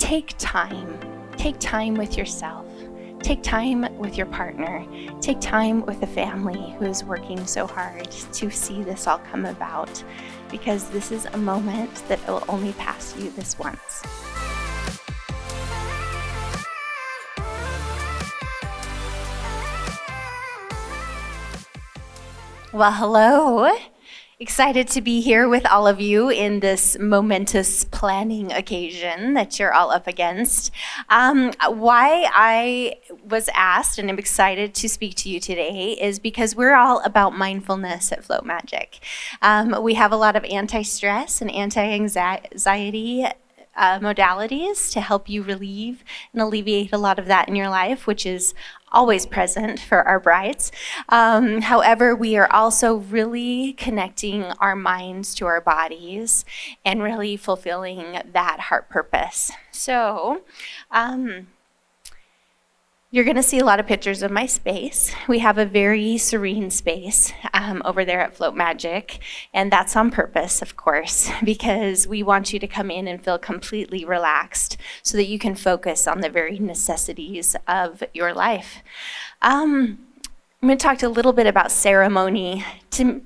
take time. Take time with yourself. Take time with your partner. Take time with the family who is working so hard to see this all come about, because this is a moment that will only pass you this once. Well, hello. Excited to be here with all of you in this momentous planning occasion that you're all up against. Why I was asked and I'm excited to speak to you today is because we're all about mindfulness at Float Magic. We have a lot of anti-stress and anti-anxiety modalities to help you relieve and alleviate a lot of that in your life, which is always present for our brides. However, we are also really connecting our minds to our bodies and really fulfilling that heart purpose. So, you're going to see a lot of pictures of my space. We have a very serene space over there at Float Magic, and that's on purpose, of course, because we want you to come in and feel completely relaxed so that you can focus on the very necessities of your life. I'm going to talk a little bit about ceremony.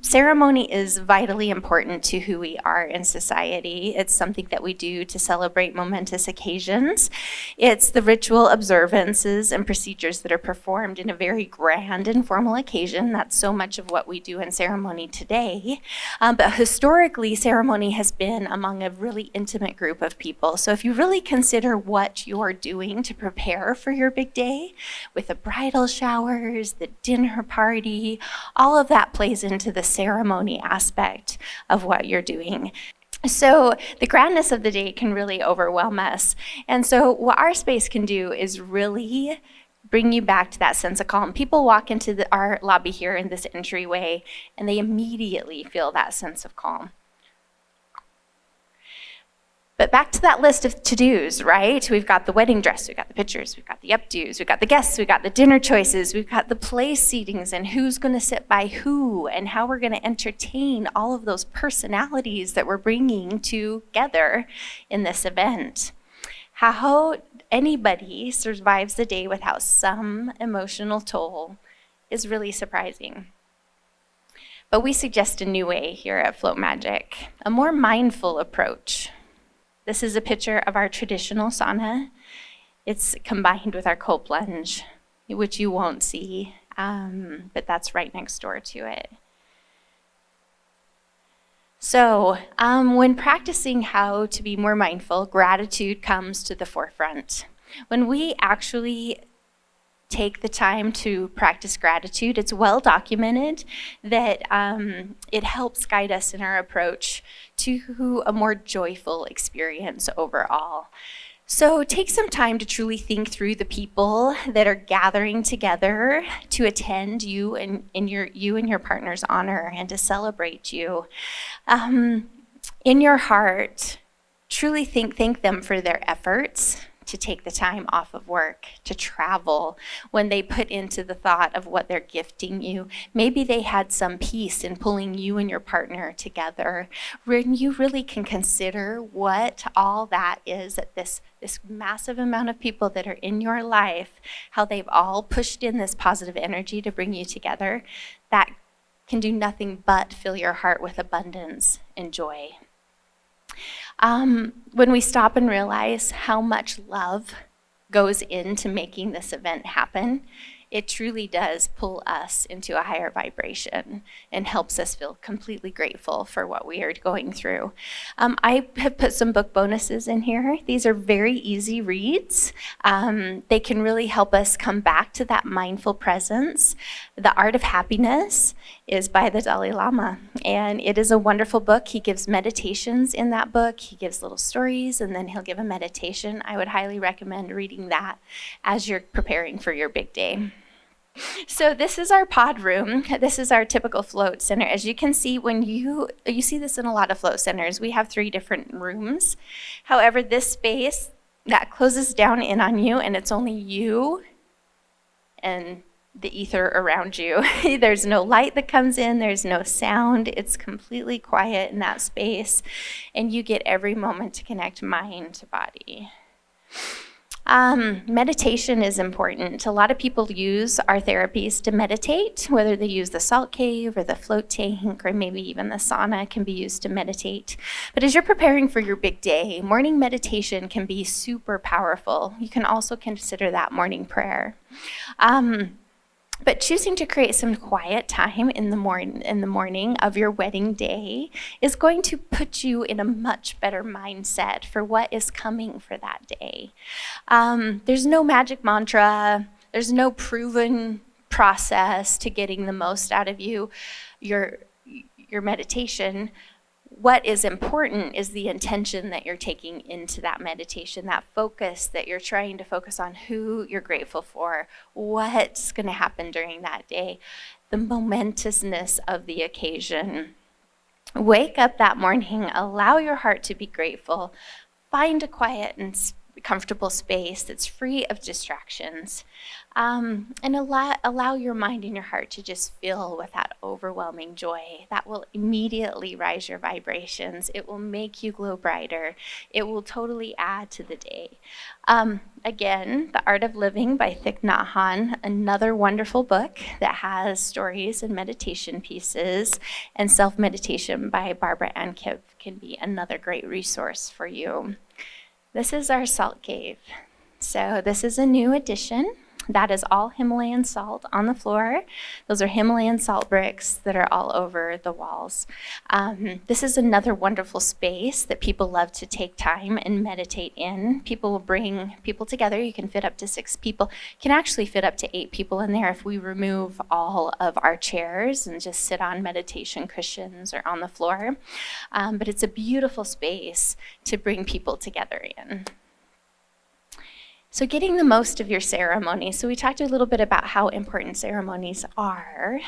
Ceremony is vitally important to who we are in society. It's something that we do to celebrate momentous occasions. It's the ritual observances and procedures that are performed in a very grand and formal occasion. That's so much of what we do in ceremony today. But historically, ceremony has been among a really intimate group of people. So if you really consider what you're doing to prepare for your big day, with the bridal showers, the dinner party, all of that plays into the ceremony aspect of what you're doing. So the grandness of the day can really overwhelm us. And so what our space can do is really bring you back to that sense of calm. People walk into our lobby here in this entryway and they immediately feel that sense of calm. But back to that list of to-dos, right? We've got the wedding dress, we've got the pictures, we've got the updos, we've got the guests, we've got the dinner choices, we've got the place seatings and who's going to sit by who and how we're going to entertain all of those personalities that we're bringing together in this event. How anybody survives the day without some emotional toll is really surprising. But we suggest a new way here at Float Magic, a more mindful approach. This is a picture of our traditional sauna. It's combined with our cold plunge, which you won't see, but that's right next door to it. So when practicing how to be more mindful, gratitude comes to the forefront. When we actually take the time to practice gratitude, it's well documented that it helps guide us in our approach to a more joyful experience overall. So take some time to truly think through the people that are gathering together to attend you and your partner's honor and to celebrate you. In your heart, truly thank them for their efforts to take the time off of work, to travel, when they put into the thought of what they're gifting you. Maybe they had some peace in pulling you and your partner together. When you really can consider what all that is, that this massive amount of people that are in your life, how they've all pushed in this positive energy to bring you together, that can do nothing but fill your heart with abundance and joy. When we stop and realize how much love goes into making this event happen, it truly does pull us into a higher vibration and helps us feel completely grateful for what we are going through. I have put some book bonuses in here. These are very easy reads. They can really help us come back to that mindful presence. The Art of Happiness is by the Dalai Lama, and it is a wonderful book. He gives meditations in that book. He gives little stories, and then he'll give a meditation. I would highly recommend reading that as you're preparing for your big day. So this is our pod room. This is our typical float center. As you can see, when you see this in a lot of float centers, we have 3 different rooms. However, this space, that closes down in on you, and it's only you and the ether around you. There's no light that comes in, there's no sound. It's completely quiet in that space, and you get every moment to connect mind to body. Meditation is important. A lot of people use our therapies to meditate, whether they use the salt cave or the float tank or maybe even the sauna can be used to meditate. But as you're preparing for your big day, morning meditation can be super powerful. You can also consider that morning prayer. But choosing to create some quiet time in the morning of your wedding day is going to put you in a much better mindset for what is coming for that day. There's no magic mantra. There's no proven process to getting the most out of your meditation. What is important is the intention that you're taking into that meditation, that focus that you're trying to focus on who you're grateful for, what's going to happen during that day, the momentousness of the occasion. Wake up that morning, allow your heart to be grateful, find a quiet and comfortable space that's free of distractions, and allow your mind and your heart to just fill with that overwhelming joy. That will immediately rise your vibrations. It will make you glow brighter. It will totally add to the day. Again, The Art of Living by Thich Nhat Hanh, another wonderful book that has stories and meditation pieces, and Self-Meditation by Barbara Ann Kipp can be another great resource for you. This is our salt cave. So this is a new addition. That is all Himalayan salt on the floor. Those are Himalayan salt bricks that are all over the walls. This is another wonderful space that people love to take time and meditate in. People will bring people together. You can fit up to 6 people. You can actually fit up to 8 people in there if we remove all of our chairs and just sit on meditation cushions or on the floor. But it's a beautiful space to bring people together in. So getting the most of your ceremony. So we talked a little bit about how important ceremonies are,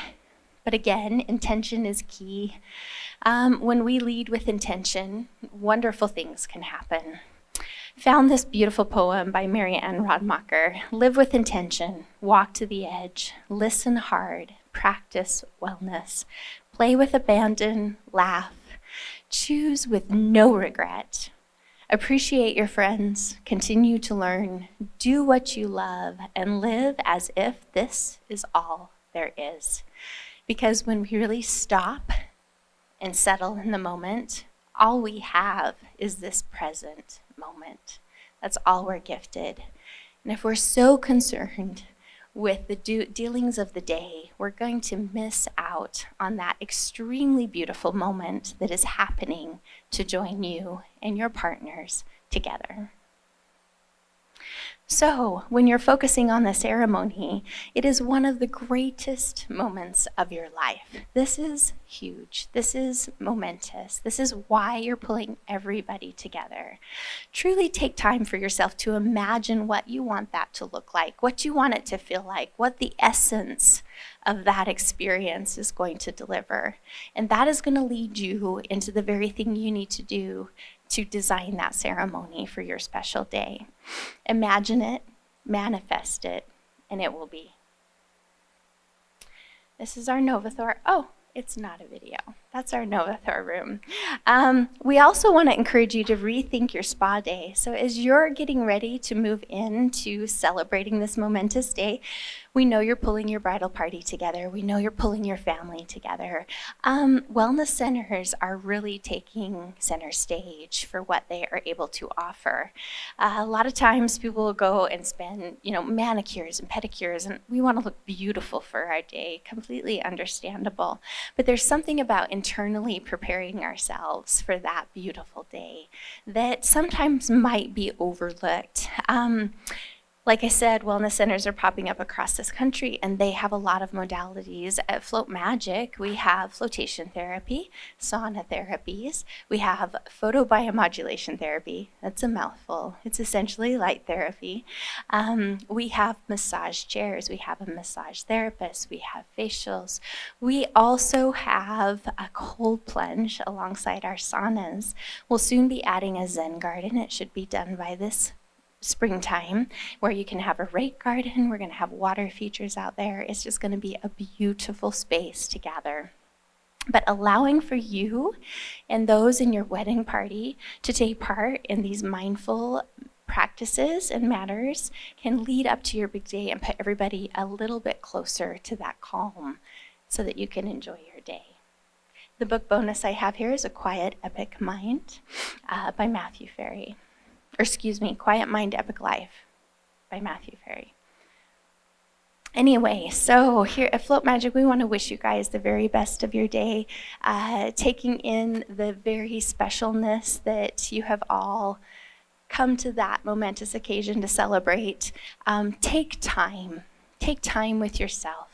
but again, intention is key. When we lead with intention, wonderful things can happen. Found this beautiful poem by Mary Ann Rodmacher. Live with intention, walk to the edge, listen hard, practice wellness, play with abandon, laugh, choose with no regret. Appreciate your friends, continue to learn, do what you love, and live as if this is all there is. Because when we really stop and settle in the moment, all we have is this present moment. That's all we're gifted. And if we're so concerned with the dealings of the day, we're going to miss out on that extremely beautiful moment that is happening to join you and your partners together. So, when you're focusing on the ceremony, it is one of the greatest moments of your life. This is huge. This is momentous. This is why you're pulling everybody together. Truly take time for yourself to imagine what you want that to look like, what you want it to feel like, what the essence of that experience is going to deliver. And that is going to lead you into the very thing you need to do to design that ceremony for your special day. Imagine it, manifest it, and it will be. This is our Novathor. Oh, it's not a video. That's our Novathor room. We also want to encourage you to rethink your spa day. So as you're getting ready to move into celebrating this momentous day, we know you're pulling your bridal party together. We know you're pulling your family together. Wellness centers are really taking center stage for what they are able to offer. A lot of times people will go and spend, manicures and pedicures, and we want to look beautiful for our day, completely understandable. But there's something about internally preparing ourselves for that beautiful day that sometimes might be overlooked. Like I said, wellness centers are popping up across this country, and they have a lot of modalities. At Float Magic, we have floatation therapy, sauna therapies. We have photobiomodulation therapy. That's a mouthful. It's essentially light therapy. We have massage chairs. We have a massage therapist. We have facials. We also have a cold plunge alongside our saunas. We'll soon be adding a Zen garden. It should be done by this springtime, where you can have a rake garden. We're going to have water features out there. It's just going to be a beautiful space to gather. But allowing for you and those in your wedding party to take part in these mindful practices and matters can lead up to your big day and put everybody a little bit closer to that calm so that you can enjoy your day. The book bonus I have here is A Quiet Epic Mind by Matthew Ferry. Quiet Mind, Epic Life by Matthew Ferry. Anyway, so here at Float Magic, we want to wish you guys the very best of your day, taking in the very specialness that you have all come to that momentous occasion to celebrate. Take time with yourself.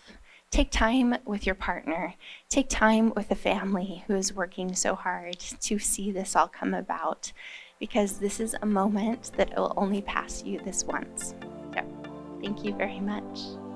Take time with your partner. Take time with the family who is working so hard to see this all come about, because this is a moment that will only pass you this once. So, thank you very much.